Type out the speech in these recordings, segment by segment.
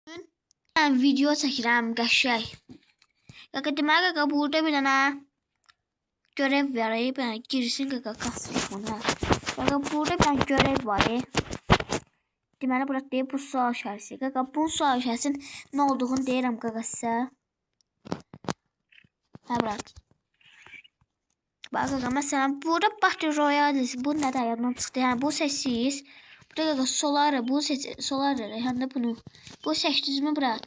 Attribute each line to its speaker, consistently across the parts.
Speaker 1: Ben video çəkirəm qəşəng. Qaqa deməli qaqa burada bir dənə görev var. Ben girsin qaqa kasıb ona. Qaqa burada ben görev var. Deməli burada deyib bu sual şərsi. Qaqa bu sual şərsin nə olduğunu deyirəm qaqa sizə. Hə brat. Bax qaqa məsələn burada Battle Royale bu nədə yadımdan çıxdı. Yəni bu sessiz. Burada qaqa Solar bu Solar həm də bunu. Bu seçdinizmi brat?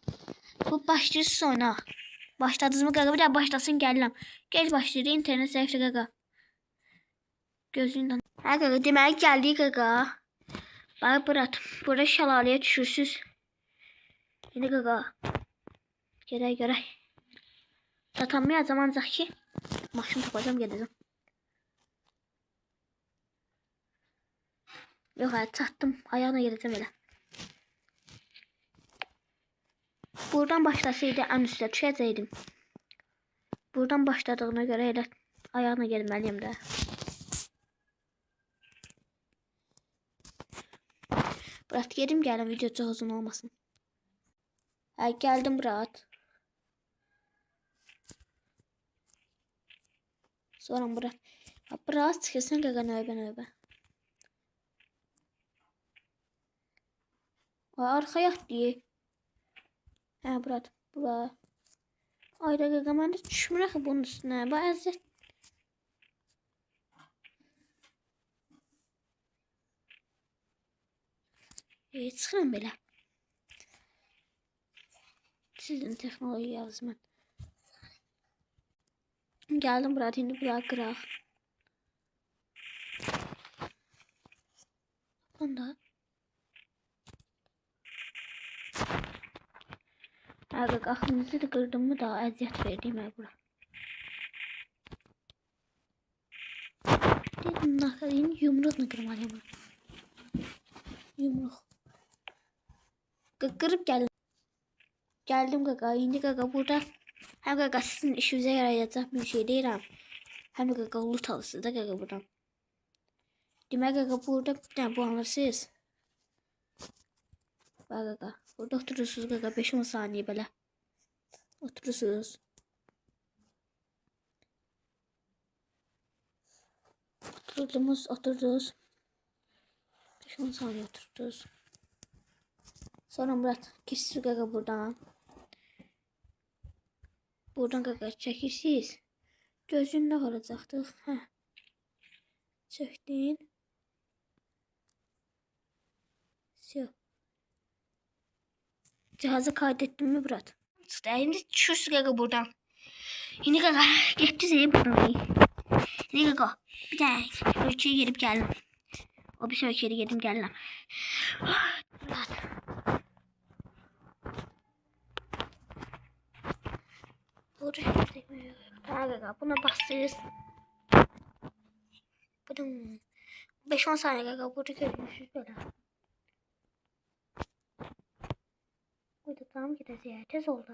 Speaker 1: Bu başlayırsınız oyuna. Başladınız mı qaqa? Bir daha başlasın gəlirəm. Gec başlayır. İnternet zəifdir qaqa. Gözündən. Hə qaqa deməli gəldik qaqa. Bax brat. Burada şəlaləyə düşürsüz. İndi qaqa. Görək. Çatamayacam ancaq ki maşın tapacam gedəcəm. Yox hə çatdım. Ayağına gedəcəm elə. Buradan başlasaydı ən üstə düşəcəydim. Buradan başladığına görə elə ayağına gəlməliyəm də. Brat gedim gəlin video çox uzun olmasın. Hə gəldim brat. Sonra brat. Brat çıxırsan qaqa növbə. Arxaya atdı. Hə brat. Bura. Ayda qaqa mən də düşmür axı bunun üstünə. Bu əziyyət. Çıxıram belə. Sizin texnologiyası mən. Gəldim brat indi bura qıraq. Bunda. Qaqa axırıncı da qırdım mı daha əziyyət verdim bura. Dedim naxarın yumruqla qırmalıyım bura. Yumruq. Qırıb gəldim qaqa. İndi qaqa burada həm qaqa sizin işinizə yarayacaq bir şey deyirəm. Həm də qaqa loot alırsınız da qaqa buradan. Demək qaqa burada bir dənə bu alırsınız. Bax qaqa. Burada oturursunuz qaqa 5-10 saniyə belə. Oturursunuz. Oturdunuz. 5-10 saniyə oturdunuz. Sonra Murat keçirsiniz qaqa buradan. Buradan qaqa çəkirsiniz. Gözün nə olacaqdır? Hə. Çəkdin. Все. Cihazı kaydettim mi Murat? Şimdi düşürsün qaqa buradan. Şimdi qaqa getdiniz buradan. Şimdi qaqa bir tane ölçüye gelip geldim. O bir ölçüye geldim geldim. Murat. Qaqa buna basırız. Bunun 5-10 saniye qaqa burada görmüşüz belə. Burada tam gidəcək. Tez oldu.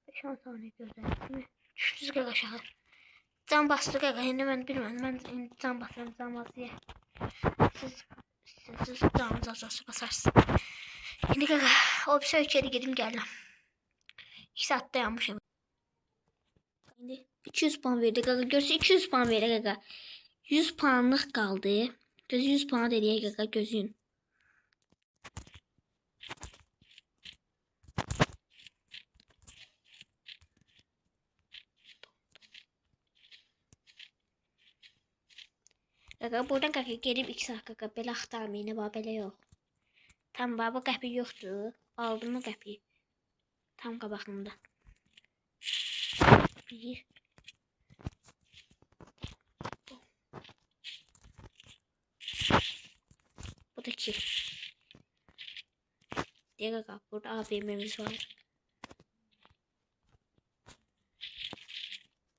Speaker 1: 5-10 saniye gözlədim. Düşdünüz qaqa aşağı. Can bastı qaqa. İndi mən bilmirəm. Mən indi can basıram. Can basıya. Siz canınızı azası basarsınız. İndi qaqa o bir ölçüye gedim gəldim. 2 saat dayanmışım. İndi 200 puan verdi qaqa. Görsə 200 puan verdi qaqa. 100 puanlıq qaldı. Göz 100 puan eləyək qaqa gözün. Qaqa buradan qaqa gelip 2 saat qaqa belə axtarmayın bax belə yox. Tam bax bu qəpik yoxdur. Aldım mı qəpiyi? Tam qabağımda. 1 Bu da 2. Diye qaqa burada AVM'miz var.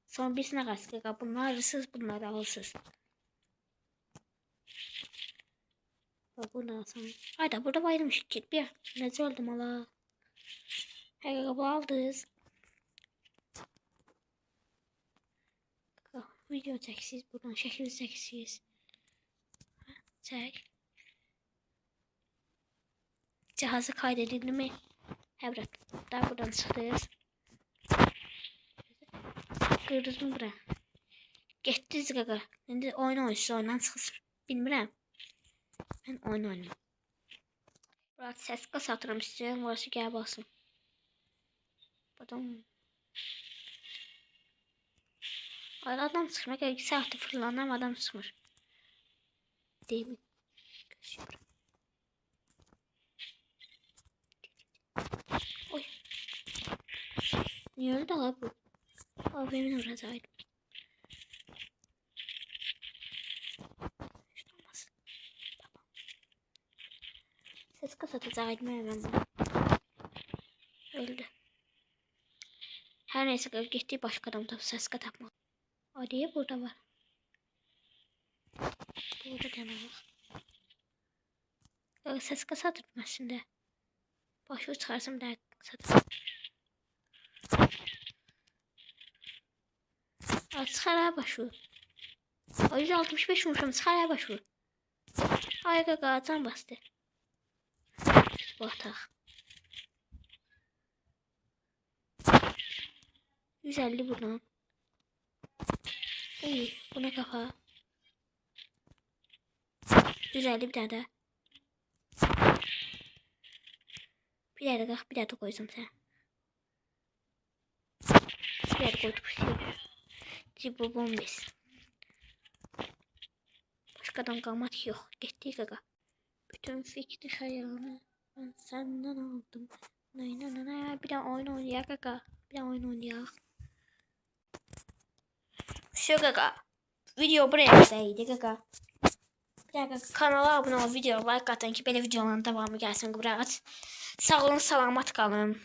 Speaker 1: Son birisine qalsın qaqa bunları alırsınız bunları alırsınız. Bunu alsam. Hayda burada bayılmış git bir. Nece oldum ala. Hey qaqa bu aldınız. Video çəksiniz buradan şəkil çəksiniz. Çək. Cihazı kaydedildi mi? Hə, bırak. Daha buradan çıxdınız. Qırdınız mı bura? Getdiniz qaqa. İndi oyun oynuyorsunuz, oyundan çıxırsın. Bilmirəm. Mən oyun oynayım. Burada səs qasatıram istəyirəm, varsa gəl basın. Badam. Adam çıxmır, gəl 2 saatdir fırlanam, adam çıxmır. Deyim. Oy. Niye öldü la bu? Abimin oradaydı. Ses kasatacağım hemen bunu. Öldü. Her neyse gitti başka adam da ses katmak. Adiye burada var. Burada deme bak. Ses kasatırım aslında. Başı çıkarsam da satırım. Çıxar ha başı. 165 vurmuşam, çıxar ha başı. Ay qaqa can bastı. Bataq. 150 buradan. İyi, buna kafa. 150 bir tane daha. Bir tane kalk, bir tane koysam sen. Bir tane koyduk. Cibu bombeyiz. Başka adam kalmadı yok. Gitti kaka. Bütün fikri hayalını ben senden aldım. Bir daha oyun oynayak kaka. Bir daha oyun oynayak. Şu kaka. Video buraya kadarıydı kaka. Bir dakika kanala abone ol, video like atın ki böyle videoların devamı gelsin. Sağ olun, selamat kalın.